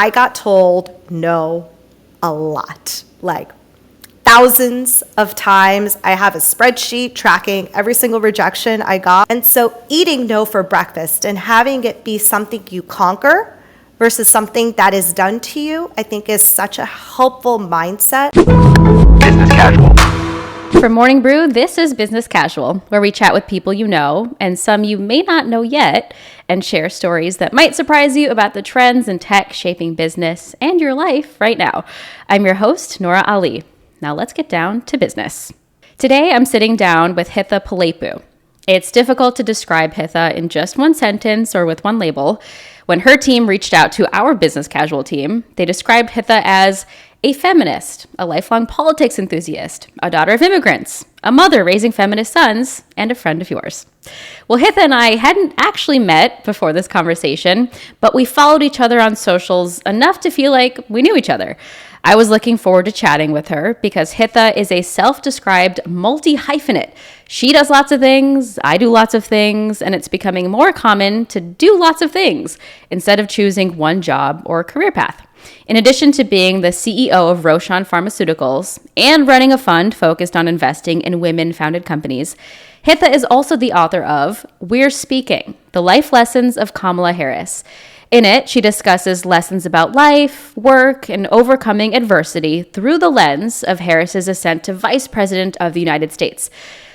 I got told no a lot, like thousands of times. I have a spreadsheet tracking every single rejection I got. And so eating no for breakfast and having it be something you conquer versus something that is done to you, I think is such a helpful mindset. Business casual. For Morning Brew, this is Business Casual, where we chat with people you know and some you may not know yet, and share stories that might surprise you about the trends and tech shaping business and your life right now. I'm your host, Nora Ali. Now let's get down to business. Today, I'm sitting down with Hitha Palepu. It's difficult to describe Hitha in just one sentence or with one label. When her team reached out to our Business Casual team, they described Hitha as a feminist, a lifelong politics enthusiast, a daughter of immigrants, a mother raising feminist sons, and a friend of yours. Well, Hitha and I hadn't actually met before this conversation, but we followed each other on socials enough to feel like we knew each other. I was looking forward to chatting with her because Hitha is a self-described multi-hyphenate. She does lots of things, I do lots of things, and it's becoming more common to do lots of things instead of choosing one job or career path. In addition to being the CEO of Roshan Pharmaceuticals and running a fund focused on investing in women-founded companies, Hitha is also the author of We're Speaking, The Life Lessons of Kamala Harris. In it, she discusses lessons about life, work, and overcoming adversity through the lens of Harris's ascent to Vice President of the United States.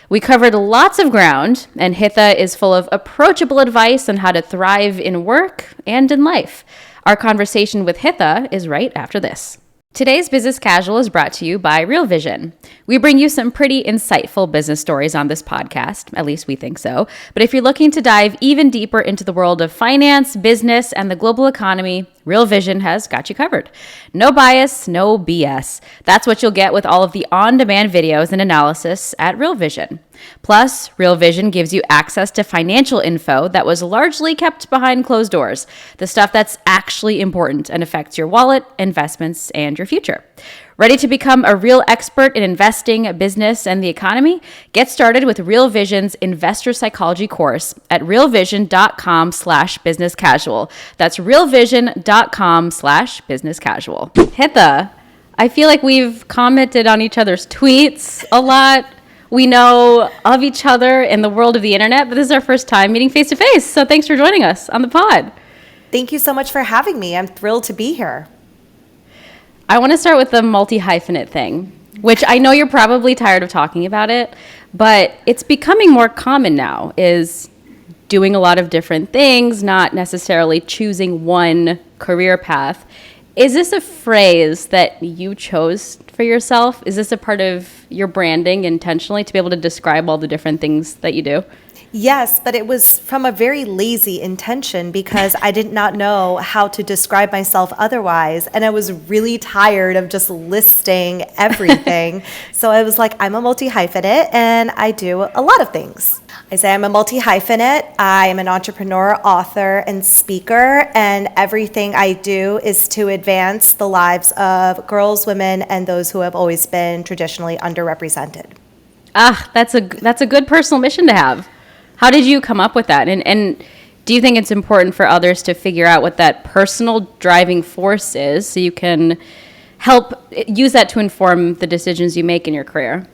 We covered lots of ground, and Hitha is full of approachable advice on how to thrive in work and in life. Our conversation with Hitha is right after this. Today's Business Casual is brought to you by Real Vision. We bring you some pretty insightful business stories on this podcast, at least we think so. But if you're looking to dive even deeper into the world of finance, business, and the global economy, Real Vision has got you covered. No bias, no BS. That's what you'll get with all of the on-demand videos and analysis at Real Vision. Plus, Real Vision gives you access to financial info that was largely kept behind closed doors, the stuff that's actually important and affects your wallet, investments, and your future. Ready to become a real expert in investing, business, and the economy? Get started with Real Vision's Investor Psychology course at realvision.com/businesscasual. That's realvision.com/businesscasual. Hitha, I feel like we've commented on each other's tweets a lot. We know of each other in the world of the internet, but this is our first time meeting face to face. So thanks for joining us on the pod. Thank you so much for having me. I'm thrilled to be here. I want to start with the multi-hyphenate thing, which I know you're probably tired of talking about it, but it's becoming more common now, is doing a lot of different things, not necessarily choosing one career path. Is this a phrase that you chose for yourself? Is this a part of your branding intentionally to be able to describe all the different things that you do? Yes, but it was from a very lazy intention because I did not know how to describe myself otherwise. And I was really tired of just listing everything. So I was like, I'm a multi-hyphenate and I do a lot of things. I say I'm a multi-hyphenate. I am an entrepreneur, author, and speaker. And everything I do is to advance the lives of girls, women, and those who have always been traditionally underrepresented. That's a good personal mission to have. How did you come up with that? And do you think it's important for others to figure out what that personal driving force is so you can help use that to inform the decisions you make in your career?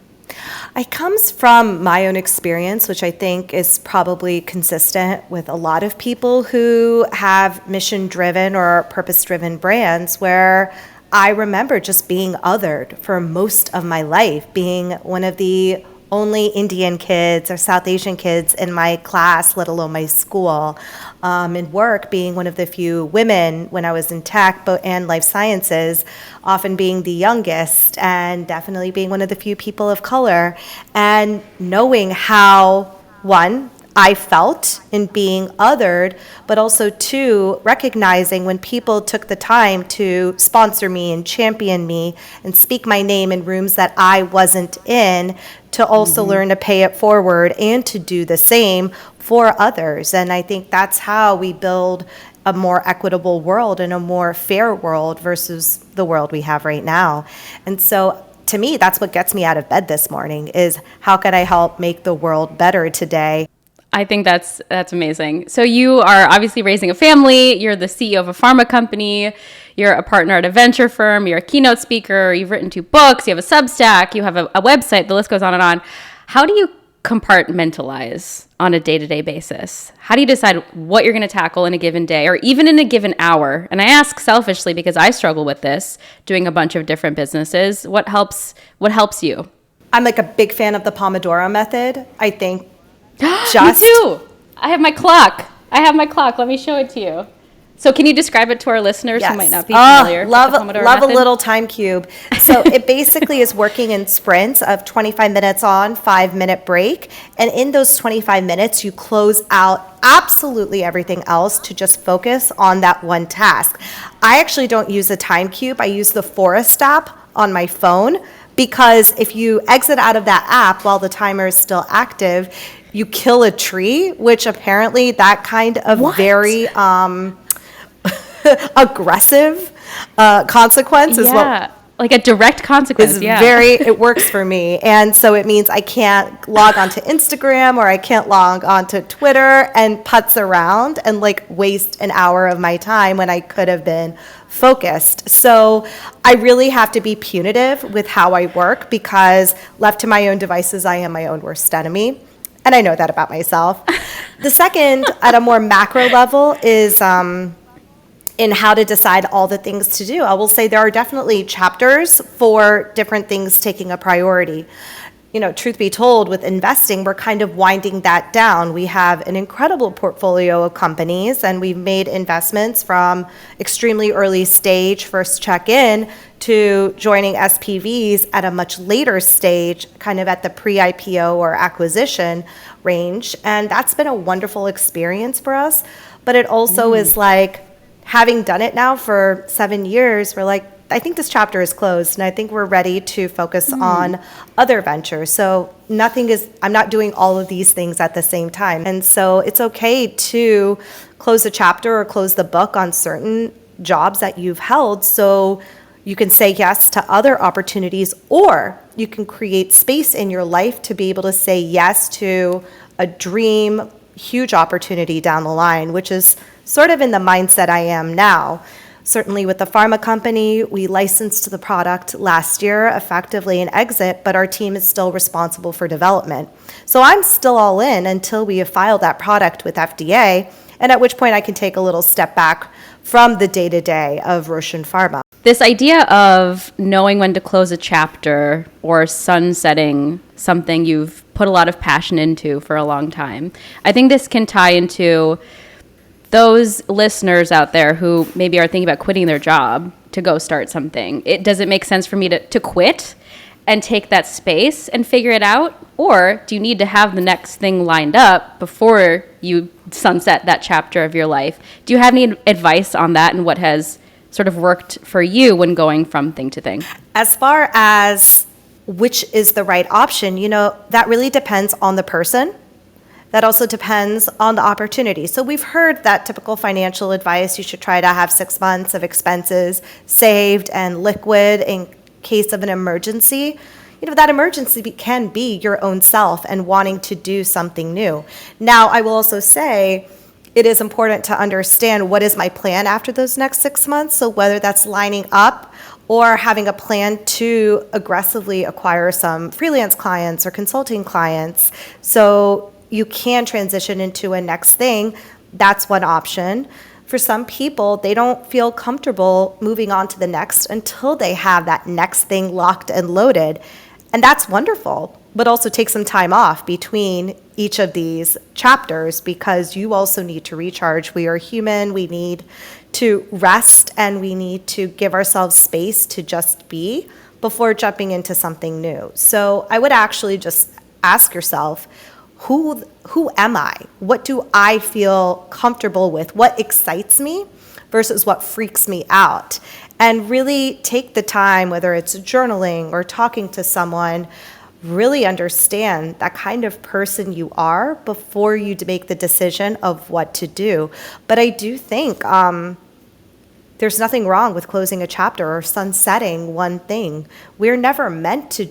It comes from my own experience, which I think is probably consistent with a lot of people who have mission-driven or purpose-driven brands, where I remember just being othered for most of my life, being one of the only Indian kids or South Asian kids in my class, let alone my school. In work, being one of the few women when I was in tech and life sciences, often being the youngest, and definitely being one of the few people of color. And knowing how, one, I felt in being othered, but also two, recognizing when people took the time to sponsor me and champion me and speak my name in rooms that I wasn't in, to also learn to pay it forward and to do the same for others. And I think that's how we build a more equitable world and a more fair world versus the world we have right now. And so to me, that's what gets me out of bed this morning, is how can I help make the world better today? I think that's amazing. So you are obviously raising a family. You're the CEO of a pharma company. You're a partner at a venture firm, you're a keynote speaker, you've written 2 books, you have a Substack, you have a website, the list goes on and on. How do you compartmentalize on a day-to-day basis? How do you decide what you're going to tackle in a given day or even in a given hour? And I ask selfishly because I struggle with this, doing a bunch of different businesses. What helps you? I'm like a big fan of the Pomodoro method. I think Me too. I have my clock. Let me show it to you. So can you describe it to our listeners who might not be familiar with the Pomodoro love method? a little time cube. So it basically is working in sprints of 25 minutes on, 5-minute break. And in those 25 minutes, you close out absolutely everything else to just focus on that one task. I actually don't use a time cube. I use the Forest app on my phone, because if you exit out of that app while the timer is still active, you kill a tree, which apparently that kind of very aggressive consequence is what like a direct consequence. is it works for me. And so it means I can't log onto Instagram or I can't log onto Twitter and putz around and like waste an hour of my time when I could have been focused. So I really have to be punitive with how I work, because left to my own devices, I am my own worst enemy. And I know that about myself. The second, at a more macro level, is in how to decide all the things to do. I will say there are definitely chapters for different things taking a priority. You know, truth be told, with investing, we're kind of winding that down. We have an incredible portfolio of companies, and we've made investments from extremely early stage, first check-in, to joining SPVs at a much later stage, kind of at the pre-IPO or acquisition range. And that's been a wonderful experience for us. But it also is like, having done it now for 7 years, we're like, I think this chapter is closed, and I think we're ready to focus on other ventures. So I'm not doing all of these things at the same time. And so it's okay to close a chapter or close the book on certain jobs that you've held, so you can say yes to other opportunities, or you can create space in your life to be able to say yes to a dream, huge opportunity down the line, which is sort of in the mindset I am now. Certainly with the pharma company, we licensed the product last year, effectively an exit, but our team is still responsible for development. So I'm still all in until we have filed that product with FDA, and at which point I can take a little step back from the day-to-day of Roche and Pharma. This idea of knowing when to close a chapter or sunsetting something you've put a lot of passion into for a long time, I think this can tie into those listeners out there who maybe are thinking about quitting their job to go start something. Does it make sense for me to quit and take that space and figure it out? Or do you need to have the next thing lined up before you sunset that chapter of your life? Do you have any advice on that and what has sort of worked for you when going from thing to thing? As far as which is the right option, that really depends on the person. That also depends on the opportunity. So we've heard that typical financial advice, you should try to have 6 months of expenses saved and liquid in case of an emergency. That emergency can be your own self and wanting to do something new. Now, I will also say it is important to understand what is my plan after those next 6 months. So whether that's lining up or having a plan to aggressively acquire some freelance clients or consulting clients, so you can transition into a next thing, that's one option. For some people, they don't feel comfortable moving on to the next until they have that next thing locked and loaded. And that's wonderful, but also take some time off between each of these chapters, because you also need to recharge. We are human, we need to rest, and we need to give ourselves space to just be before jumping into something new. So I would actually just ask yourself, who am I? What do I feel comfortable with? What excites me versus what freaks me out? And really take the time, whether it's journaling or talking to someone, really understand that kind of person you are before you make the decision of what to do. But I do think there's nothing wrong with closing a chapter or sunsetting one thing. We're never meant to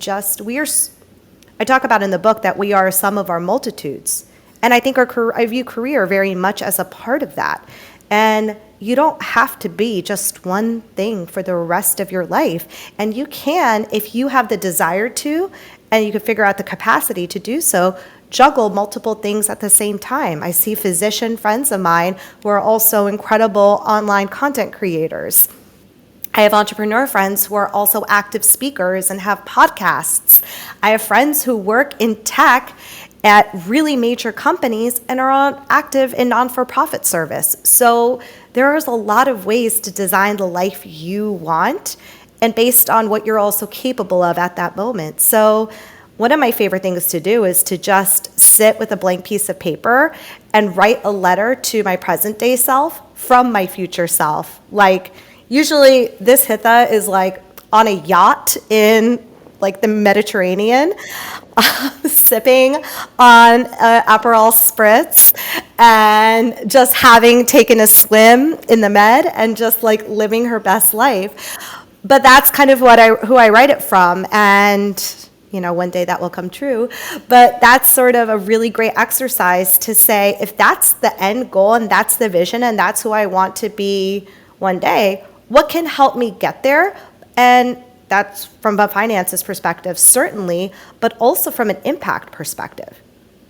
I talk about in the book that we are a sum of our multitudes. And I think I view career very much as a part of that. And you don't have to be just one thing for the rest of your life. And you can, if you have the desire to, and you can figure out the capacity to do so, juggle multiple things at the same time. I see physician friends of mine who are also incredible online content creators. I have entrepreneur friends who are also active speakers and have podcasts. I have friends who work in tech at really major companies and are active in non-for-profit service. So there is a lot of ways to design the life you want and based on what you're also capable of at that moment. So one of my favorite things to do is to just sit with a blank piece of paper and write a letter to my present day self from my future self. Like, usually this Hitha is like on a yacht in like the Mediterranean, sipping on Aperol Spritz and just having taken a swim in the Med and just like living her best life. But that's kind of who I write it from. And one day that will come true. But that's sort of a really great exercise to say, if that's the end goal and that's the vision and that's who I want to be one day, what can help me get there? And that's from a finances perspective, certainly, but also from an impact perspective.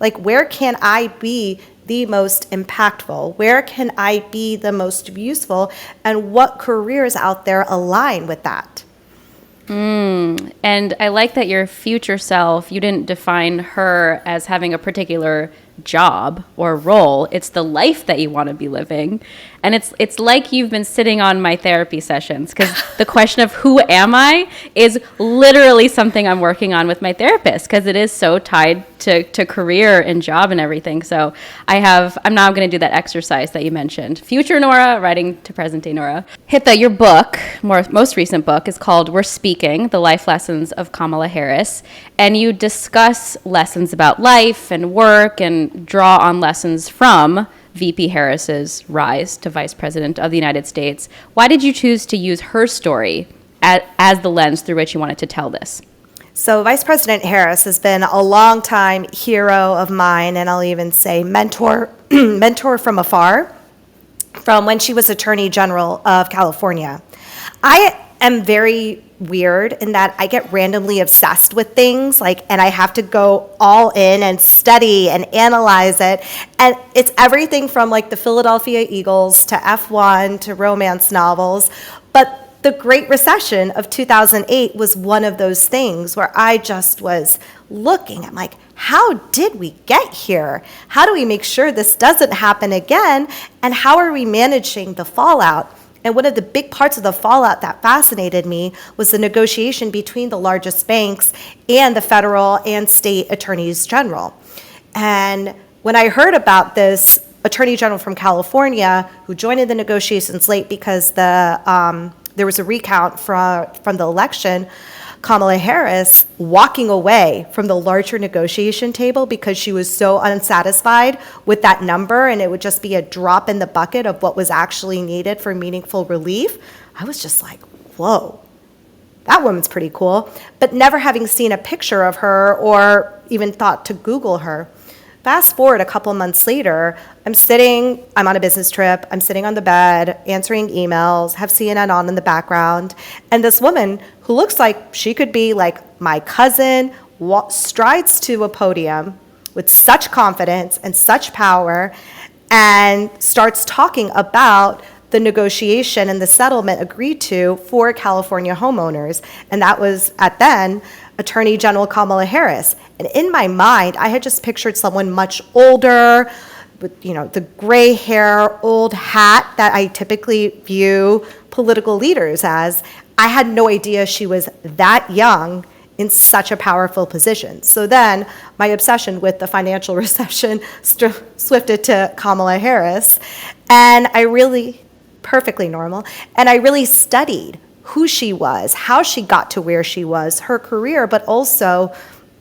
Like, where can I be the most impactful? Where can I be the most useful? And what careers out there align with that? And I like that your future self, you didn't define her as having a particular job or role. It's the life that you want to be living. And it's like you've been sitting on my therapy sessions, because the question of who am I is literally something I'm working on with my therapist, because it is so tied to career and job and everything. So I'm now going to do that exercise that you mentioned. Future Nora writing to present day Nora. Hitha, your book, most recent book, is called We're Speaking, The Life Lessons of Kamala Harris. And you discuss lessons about life and work and draw on lessons from VP Harris's rise to Vice President of the United States. Why did you choose to use her story as the lens through which you wanted to tell this? So Vice President Harris has been a longtime hero of mine, and I'll even say mentor from afar, from when she was Attorney General of California. I am very weird in that I get randomly obsessed with things, and I have to go all in and study and analyze it. And it's everything from the Philadelphia Eagles to F1 to romance novels. But the Great Recession of 2008 was one of those things where I just was looking. I'm like, how did we get here? How do we make sure this doesn't happen again? And how are we managing the fallout? And one of the big parts of the fallout that fascinated me was the negotiation between the largest banks and the federal and state attorneys general. And when I heard about this attorney general from California who joined in the negotiations late because there was a recount from the election, Kamala Harris walking away from the larger negotiation table because she was so unsatisfied with that number, and it would just be a drop in the bucket of what was actually needed for meaningful relief. I was just like, whoa, that woman's pretty cool. But never having seen a picture of her or even thought to Google her. Fast forward a couple months later, I'm on a business trip, I'm sitting on the bed, answering emails, have CNN on in the background, and this woman who looks like she could be like my cousin strides to a podium with such confidence and such power and starts talking about the negotiation and the settlement agreed to for California homeowners. And that was, at then, Attorney General Kamala Harris. And in my mind, I had just pictured someone much older, with the gray hair, old hat that I typically view political leaders as. I had no idea she was that young in such a powerful position. So then my obsession with the financial recession swifted to Kamala Harris. And perfectly normal, and I really studied who she was, how she got to where she was, her career, but also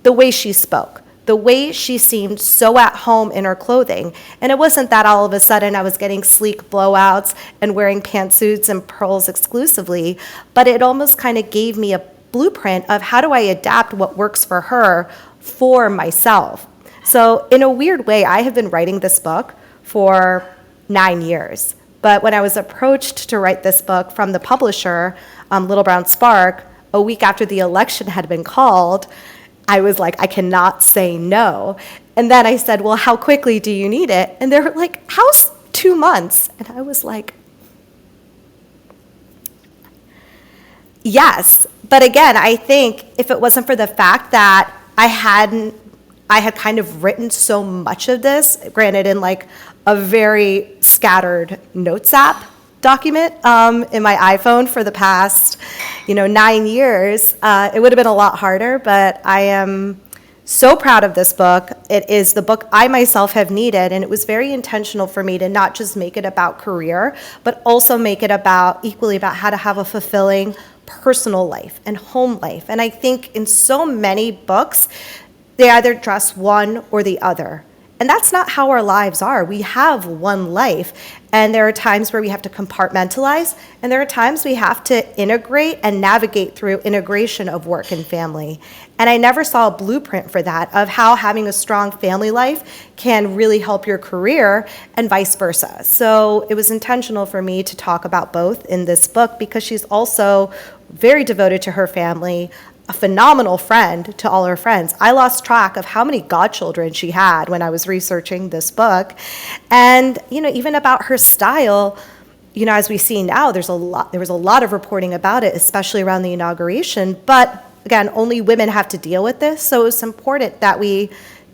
the way she spoke, the way she seemed so at home in her clothing. And it wasn't that all of a sudden I was getting sleek blowouts and wearing pantsuits and pearls exclusively, but it almost kind of gave me a blueprint of how do I adapt what works for her for myself. So in a weird way, I have been writing this book for 9 years. But when I was approached to write this book from the publisher, Little Brown Spark, a week after the election had been called, I was like, I cannot say no. And then I said, well, how quickly do you need it? And they were like, how's 2 months? And I was like, yes. But again, I think if it wasn't for the fact that I had kind of written so much of this, granted in like a very scattered notes app document in my iPhone for the past, 9 years, it would have been a lot harder, but I am so proud of this book. It is the book I myself have needed, and it was very intentional for me to not just make it about career, but also make it equally about how to have a fulfilling personal life and home life. And I think in so many books, they either address one or the other. And that's not how our lives are. We have one life, and there are times where we have to compartmentalize, and there are times we have to integrate and navigate through integration of work and family. And I never saw a blueprint for that, of how having a strong family life can really help your career and vice versa. So it was intentional for me to talk about both in this book, because she's also very devoted to her family, a phenomenal friend to all her friends. I lost track of how many godchildren she had when I was researching this book. And, even about her style, as we see now, there was a lot of reporting about it, especially around the inauguration. But again, only women have to deal with this. So it's important that we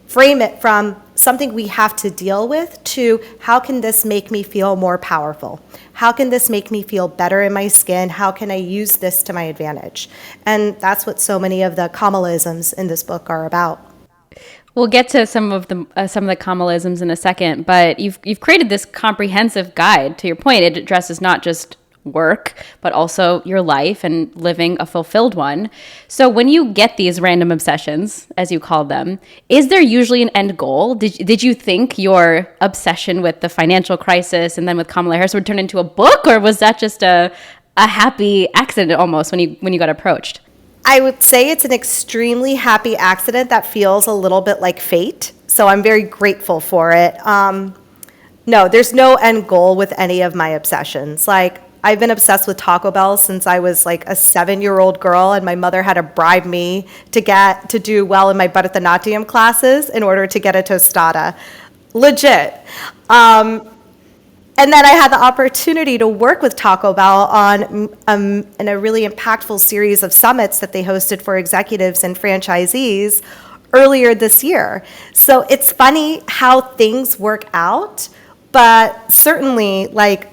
frame it from something we have to deal with to how can this make me feel more powerful? How can this make me feel better in my skin? How can I use this to my advantage? And that's what so many of the Kamalaisms in this book are about. We'll get to some of the Kamalaisms in a second, but you've created this comprehensive guide. To your point, it addresses not just work, but also your life and living a fulfilled one. So when you get these random obsessions, as you call them, is there usually an end goal? Did you think your obsession with the financial crisis and then with Kamala Harris would turn into a book, or was that just a happy accident almost when you got approached? I would say it's an extremely happy accident that feels a little bit like fate. So I'm very grateful for it. No, there's no end goal with any of my obsessions. Like, I've been obsessed with Taco Bell since I was like a 7-year-old girl, and my mother had to bribe me to do well in my Bharatanatyam classes in order to get a tostada. Legit. And then I had the opportunity to work with Taco Bell on in a really impactful series of summits that they hosted for executives and franchisees earlier this year. So it's funny how things work out, but certainly, like,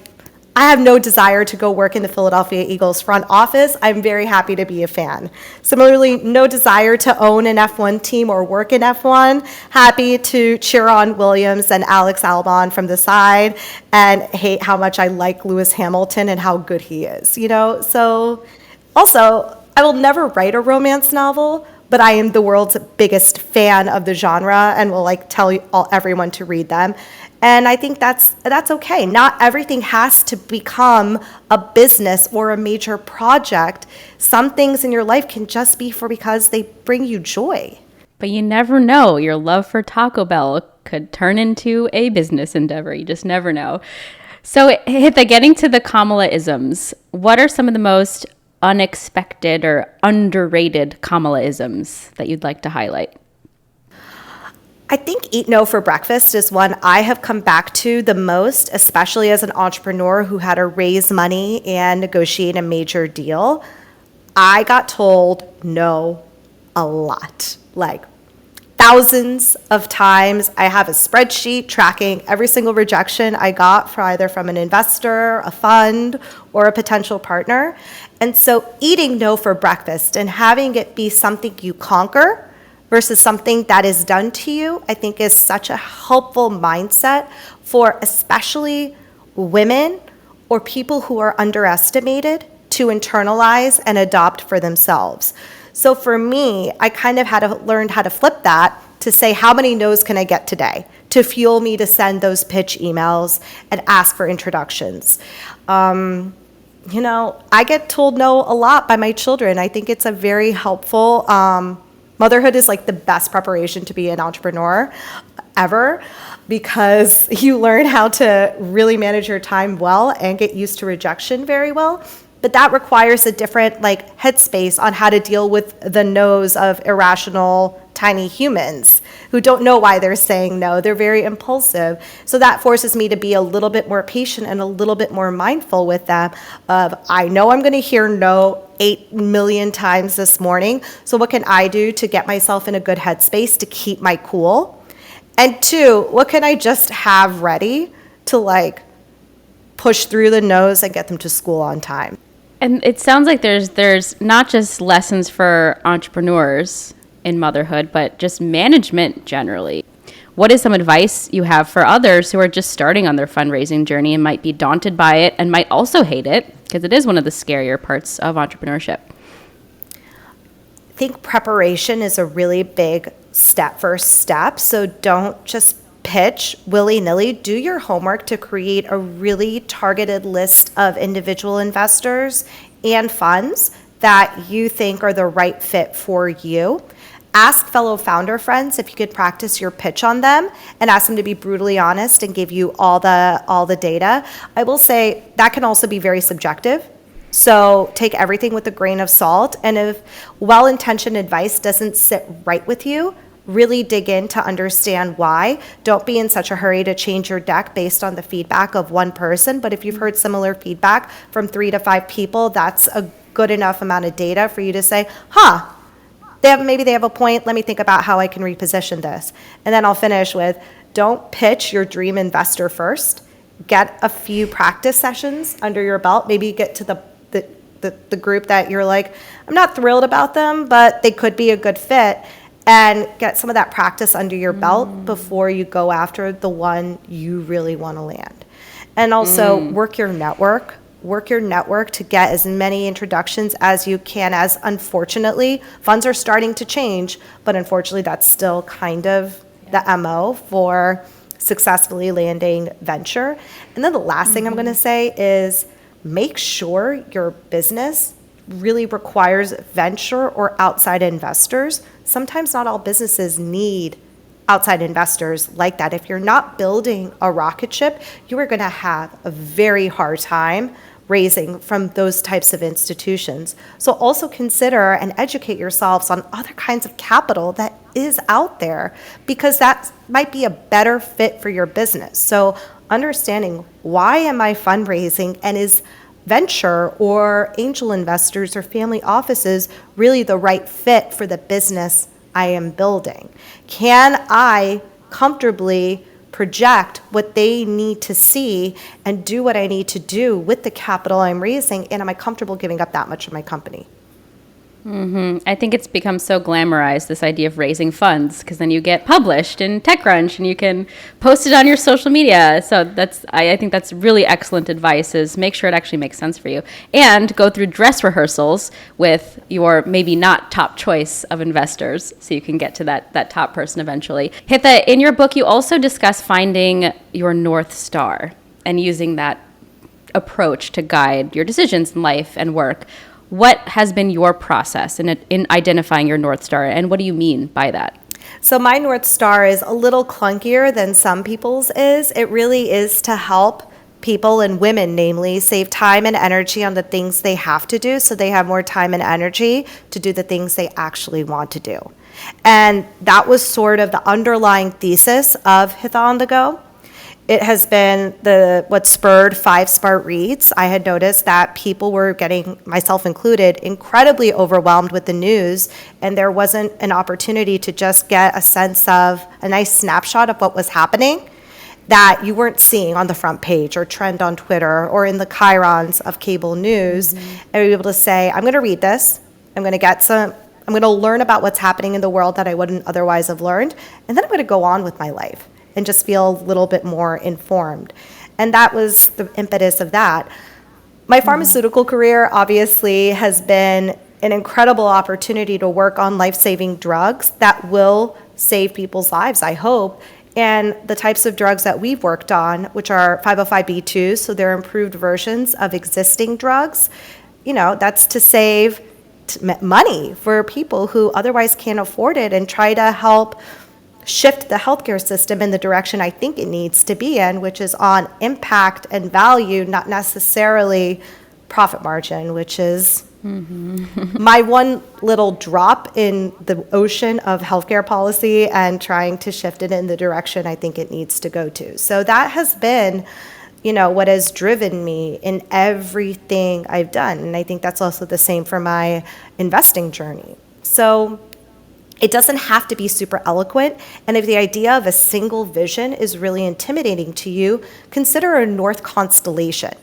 I have no desire to go work in the Philadelphia Eagles front office. I'm very happy to be a fan. Similarly, no desire to own an F1 team or work in F1. Happy to cheer on Williams and Alex Albon from the side and hate how much I like Lewis Hamilton and how good he is, So also, I will never write a romance novel, but I am the world's biggest fan of the genre and will tell everyone to read them. And I think that's okay. Not everything has to become a business or a major project. Some things in your life can just be because they bring you joy. But you never know. Your love for Taco Bell could turn into a business endeavor. You just never know. So getting to the Kamala-isms, what are some of the most unexpected or underrated Kamala-isms that you'd like to highlight? I think eat no for breakfast is one I have come back to the most, especially as an entrepreneur who had to raise money and negotiate a major deal. I got told no a lot, like thousands of times. I have a spreadsheet tracking every single rejection I got from an investor, a fund, or a potential partner. And so eating no for breakfast and having it be something you conquer versus something that is done to you, I think is such a helpful mindset for especially women or people who are underestimated to internalize and adopt for themselves. So for me, I kind of had to learn how to flip that to say, how many no's can I get today to fuel me to send those pitch emails and ask for introductions? I get told no a lot by my children. I think it's a very helpful, motherhood is like the best preparation to be an entrepreneur ever. because you learn how to really manage your time well and get used to rejection very well. But that requires a different headspace on how to deal with the no's of irrational tiny humans who don't know why they're saying no. They're very impulsive. So that forces me to be a little bit more patient and a little bit more mindful with them of, I know I'm going to hear no 8 million times this morning. So what can I do to get myself in a good headspace to keep my cool? And 2, what can I just have ready to push through the no's and get them to school on time? And it sounds like there's not just lessons for entrepreneurs in motherhood, but just management generally. What is some advice you have for others who are just starting on their fundraising journey and might be daunted by it and might also hate it, because it is one of the scarier parts of entrepreneurship? I think preparation is a really big first step. So don't just pitch willy-nilly. Do your homework to create a really targeted list of individual investors and funds that you think are the right fit for you. Ask fellow founder friends if you could practice your pitch on them and ask them to be brutally honest and give you all the data. I will say that can also be very subjective. So take everything with a grain of salt. And if well-intentioned advice doesn't sit right with you, really dig in to understand why. Don't be in such a hurry to change your deck based on the feedback of one person. But if you've heard similar feedback from 3 to 5 people, that's a good enough amount of data for you to say, maybe they have a point. Let me think about how I can reposition this. And then I'll finish with, don't pitch your dream investor first. Get a few practice sessions under your belt. Maybe get to the group that you're like, I'm not thrilled about them, but they could be a good fit. And get some of that practice under your belt before you go after the one you really want to land. And also work your network. Work your network to get as many introductions as you can, as unfortunately, funds are starting to change, but unfortunately that's still kind of the MO for successfully landing venture. And then the last thing I'm going to say is make sure your business really requires venture or outside investors. Sometimes not all businesses need outside investors like that. If you're not building a rocket ship, you are going to have a very hard time raising from those types of institutions. So also consider and educate yourselves on other kinds of capital that is out there, because that might be a better fit for your business. So understanding, why am I fundraising, and is venture or angel investors or family offices really the right fit for the business I am building? Can I comfortably project what they need to see and do what I need to do with the capital I'm raising, and am I comfortable giving up that much of my company? I think it's become so glamorized, this idea of raising funds, because then you get published in TechCrunch and you can post it on your social media. So I think that's really excellent advice, is make sure it actually makes sense for you. And go through dress rehearsals with your maybe not top choice of investors so you can get to that top person eventually. Hitha, in your book, you also discuss finding your North Star and using that approach to guide your decisions in life and work. What has been your process in identifying your North Star, and what do you mean by that? So my North Star is a little clunkier than some people's is. It really is to help people, and women namely, save time and energy on the things they have to do, so they have more time and energy to do the things they actually want to do. And that was sort of the underlying thesis of Hitha on the Go. It has been what spurred 5 Smart Reads. I had noticed that people were getting, myself included, incredibly overwhelmed with the news, and there wasn't an opportunity to just get a sense of a nice snapshot of what was happening that you weren't seeing on the front page or trend on Twitter or in the chyrons of cable news. And be able to say, I'm going to read this, I'm going to learn about what's happening in the world that I wouldn't otherwise have learned, and then I'm going to go on with my life and just feel a little bit more informed. And that was the impetus of that. My pharmaceutical career obviously has been an incredible opportunity to work on life-saving drugs that will save people's lives, I hope. And the types of drugs that we've worked on, which are 505(b)(2)s, so they're improved versions of existing drugs, that's to save money for people who otherwise can't afford it, and try to help shift the healthcare system in the direction I think it needs to be in, which is on impact and value, not necessarily profit margin, which is my one little drop in the ocean of healthcare policy and trying to shift it in the direction I think it needs to go to. So that has been, what has driven me in everything I've done. And I think that's also the same for my investing journey. So it doesn't have to be super eloquent. And if the idea of a single vision is really intimidating to you, consider a North constellation.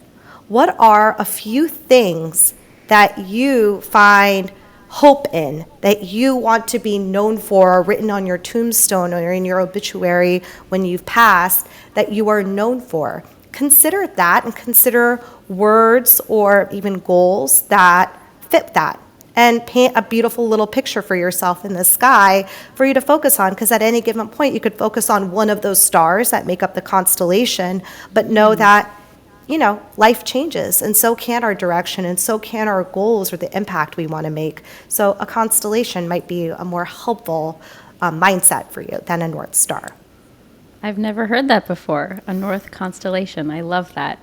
What are a few things that you find hope in, that you want to be known for, or written on your tombstone or in your obituary when you've passed, that you are known for? Consider that, and consider words or even goals that fit that. And paint a beautiful little picture for yourself in the sky for you to focus on, because at any given point you could focus on one of those stars that make up the constellation, but know that, life changes, and so can our direction, and so can our goals or the impact we want to make. So a constellation might be a more helpful mindset for you than a North Star. I've never heard that before, a North constellation. I love that.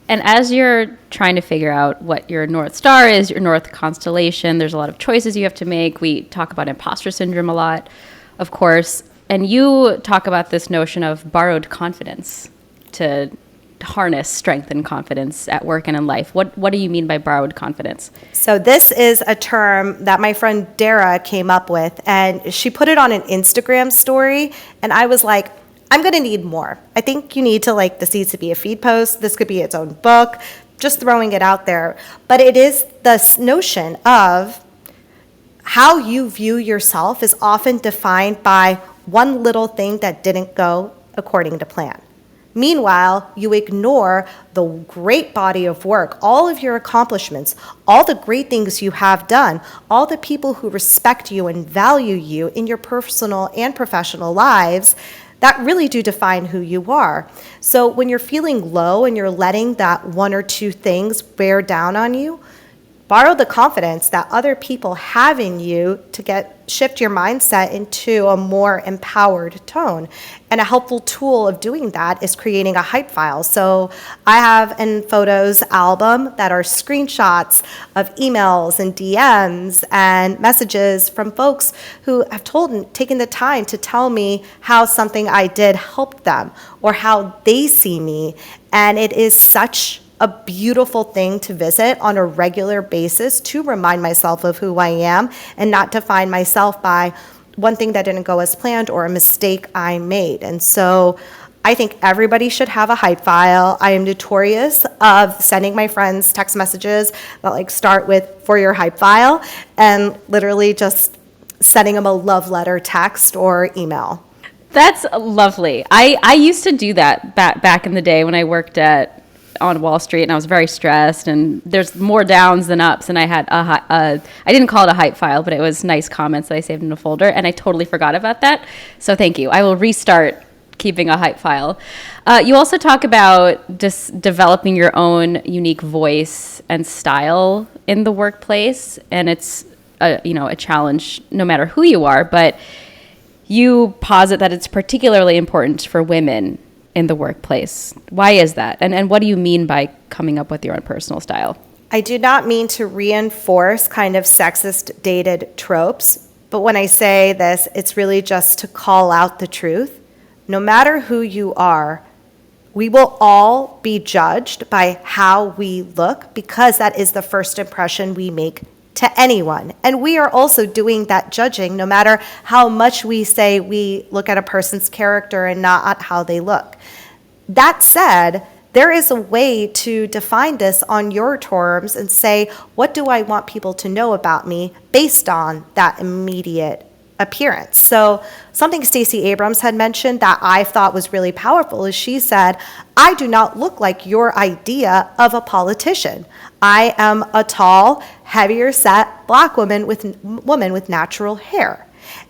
And as you're trying to figure out what your North Star is, your North constellation, there's a lot of choices you have to make. We talk about imposter syndrome a lot, of course. And you talk about this notion of borrowed confidence to harness strength and confidence at work and in life. What do you mean by borrowed confidence? So this is a term that my friend Dara came up with, and she put it on an Instagram story, and I was like, I'm going to need more. I think you need to this needs to be a feed post. This could be its own book, just throwing it out there. But it is this notion of how you view yourself is often defined by one little thing that didn't go according to plan. Meanwhile, you ignore the great body of work, all of your accomplishments, all the great things you have done, all the people who respect you and value you in your personal and professional lives that really do define who you are. So when you're feeling low and you're letting that one or two things bear down on you, borrow the confidence that other people have in you to shift your mindset into a more empowered tone. And a helpful tool of doing that is creating a hype file. So I have an photos album that are screenshots of emails and DMs and messages from folks who have taken the time to tell me how something I did helped them or how they see me. And it is such a beautiful thing to visit on a regular basis to remind myself of who I am and not define myself by one thing that didn't go as planned or a mistake I made. And so I think everybody should have a hype file. I am notorious of sending my friends text messages that start with "for your hype file" and literally just sending them a love letter text or email. That's lovely. I used to do that back in the day when I worked on Wall Street, and I was very stressed, and there's more downs than ups, and I had I didn't call it a hype file, but it was nice comments that I saved in a folder, and I totally forgot about that. So thank you. I will restart keeping a hype file. You also talk about just developing your own unique voice and style in the workplace, and it's a challenge no matter who you are, but you posit that it's particularly important for women in the workplace. Why is that? And what do you mean by coming up with your own personal style? I do not mean to reinforce kind of sexist dated tropes, but when I say this, it's really just to call out the truth. No matter who you are, we will all be judged by how we look because that is the first impression we make to anyone. And we are also doing that judging no matter how much we say we look at a person's character and not how they look. That said, there is a way to define this on your terms and say, what do I want people to know about me based on that immediate appearance? So something Stacey Abrams had mentioned that I thought was really powerful is she said, I do not look like your idea of a politician. I am a tall, heavier set Black woman with natural hair.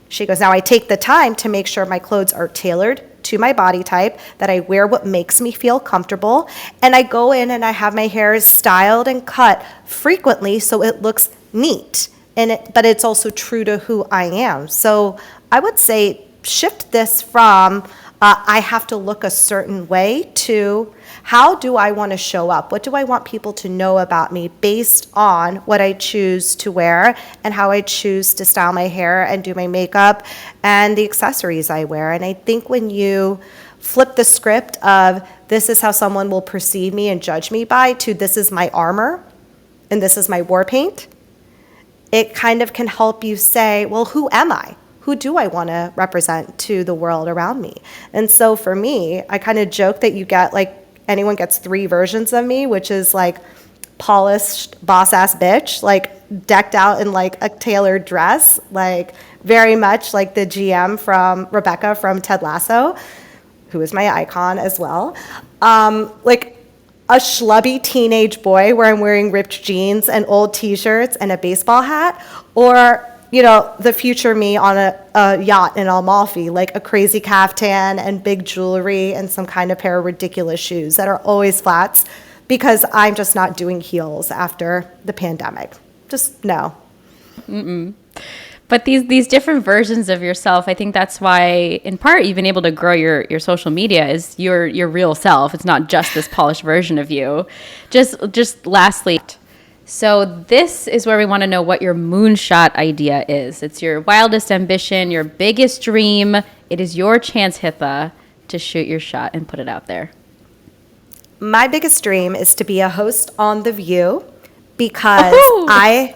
She goes, now I take the time to make sure my clothes are tailored to my body type, that I wear what makes me feel comfortable, and I go in and I have my hair styled and cut frequently so it looks neat, but it's also true to who I am. So I would say shift this from I have to look a certain way to how do I want to show up? What do I want people to know about me based on what I choose to wear and how I choose to style my hair and do my makeup and the accessories I wear? And I think when you flip the script of this is how someone will perceive me and judge me by to this is my armor and this is my war paint, it kind of can help you say, well, who am I? Who do I want to represent to the world around me? And so for me, I kind of joke that you get like, anyone gets 3 versions of me, which is like polished boss ass bitch, like decked out in like a tailored dress, like very much like the GM from Rebecca from Ted Lasso, who is my icon as well. Like a schlubby teenage boy where I'm wearing ripped jeans and old t-shirts and a baseball hat, or the future me on a yacht in Amalfi, like a crazy caftan and big jewelry and some kind of pair of ridiculous shoes that are always flats because I'm just not doing heels after the pandemic. Just no. But these different versions of yourself, I think that's why, in part, you've been able to grow your social media is your real self. It's not just this polished version of you. Just lastly, so this is where we want to know what your moonshot idea is. It's your wildest ambition, your biggest dream. It is your chance, Hitha, to shoot your shot and put it out there. My biggest dream is to be a host on The View because I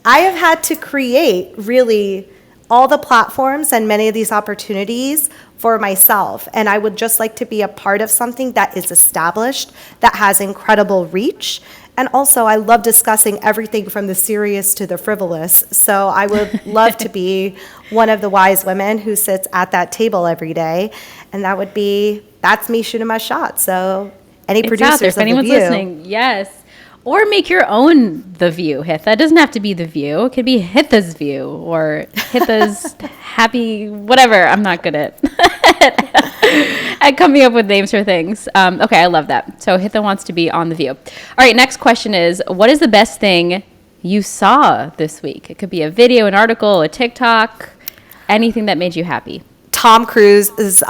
have had to create really all the platforms and many of these opportunities for myself. And I would just like to be a part of something that is established, that has incredible reach. And also, I love discussing everything from the serious to the frivolous. So I would love to be one of the wise women who sits at that table every day. And that's me shooting my shot. So any producers out there, if of anyone's The View, listening, yes. Or make your own The View, Hitha. It doesn't have to be The View. It could be Hitha's View or Hitha's Happy, whatever. I'm not good at coming up with names for things. Okay, I love that. So Hitha wants to be on The View. All right, next question is, what is the best thing you saw this week? It could be a video, an article, a TikTok, anything that made you happy. Tom Cruise is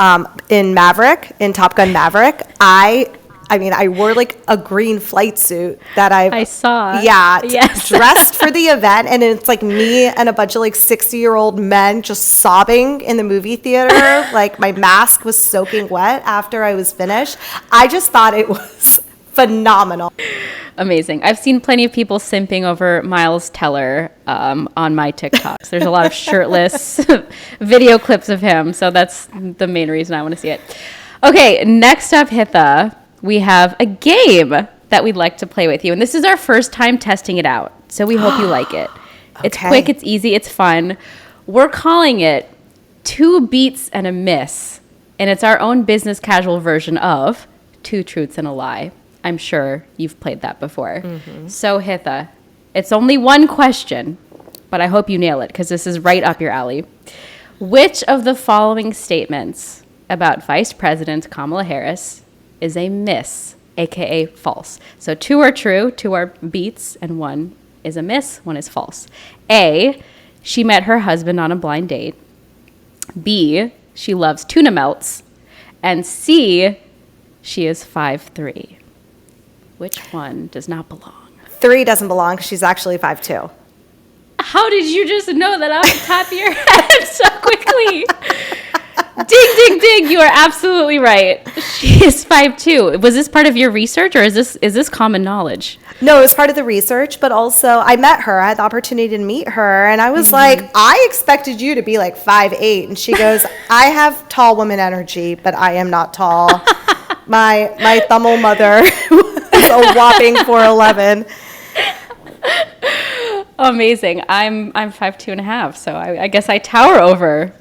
in Top Gun Maverick. I wore like a green flight suit that I saw. Yeah, yes. Dressed for the event, and it's like me and a bunch of like 60-year-old men just sobbing in the movie theater. Like my mask was soaking wet after I was finished. I just thought it was phenomenal. Amazing. I've seen plenty of people simping over Miles Teller on my TikToks. There's a lot of shirtless video clips of him, so that's the main reason I want to see it. Okay, next up, Hitha. We have a game that we'd like to play with you. And this is our first time testing it out. So we hope you like it. Okay. It's quick, it's easy, it's fun. We're calling it 2 Beats and a Miss. And it's our own business casual version of 2 Truths and a Lie. I'm sure you've played that before. Mm-hmm. So Hitha, it's only one question, but I hope you nail it because this is right up your alley. Which of the following statements about Vice President Kamala Harris is a miss, aka false? So 2 are true, 2 are beats, and 1 is a miss, 1 is false. A, she met her husband on a blind date. B, she loves tuna melts. And C, she is 5'3". Which one does not belong? 3 doesn't belong because she's actually 5'2". How did you just know that off the top of your head so quickly? Ding, ding, ding. You are absolutely right. She is 5'2". Was this part of your research or is this common knowledge? No, it was part of the research, but also I met her. I had the opportunity to meet her, and I was like, I expected you to be like 5'8". And she goes, I have tall woman energy, but I am not tall. My Thummel mother was a whopping 4'11". Amazing. I'm 5'2.5", so I guess I tower over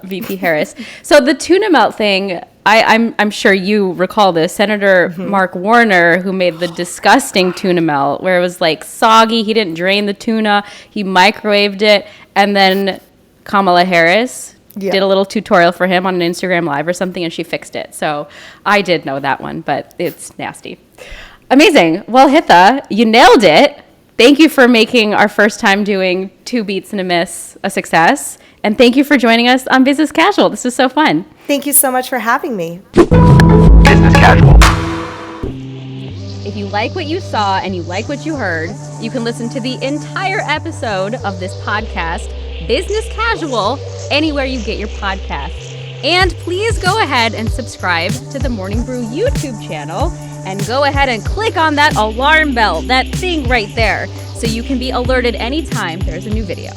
VP Harris. So the tuna melt thing, I'm sure you recall this. Senator Mark Warner, who made the disgusting tuna melt, where it was like soggy. He didn't drain the tuna. He microwaved it, and then Kamala Harris did a little tutorial for him on an Instagram Live or something, and she fixed it. So I did know that one, but it's nasty. Amazing. Well, Hitha, you nailed it. Thank you for making our first time doing 2 beats and a miss a success. And thank you for joining us on Business Casual. This was so fun. Thank you so much for having me. Business casual. If you like what you saw and you like what you heard, you can listen to the entire episode of this podcast, Business Casual, anywhere you get your podcasts. And please go ahead and subscribe to the Morning Brew YouTube channel and go ahead and click on that alarm bell, that thing right there, so you can be alerted anytime there's a new video.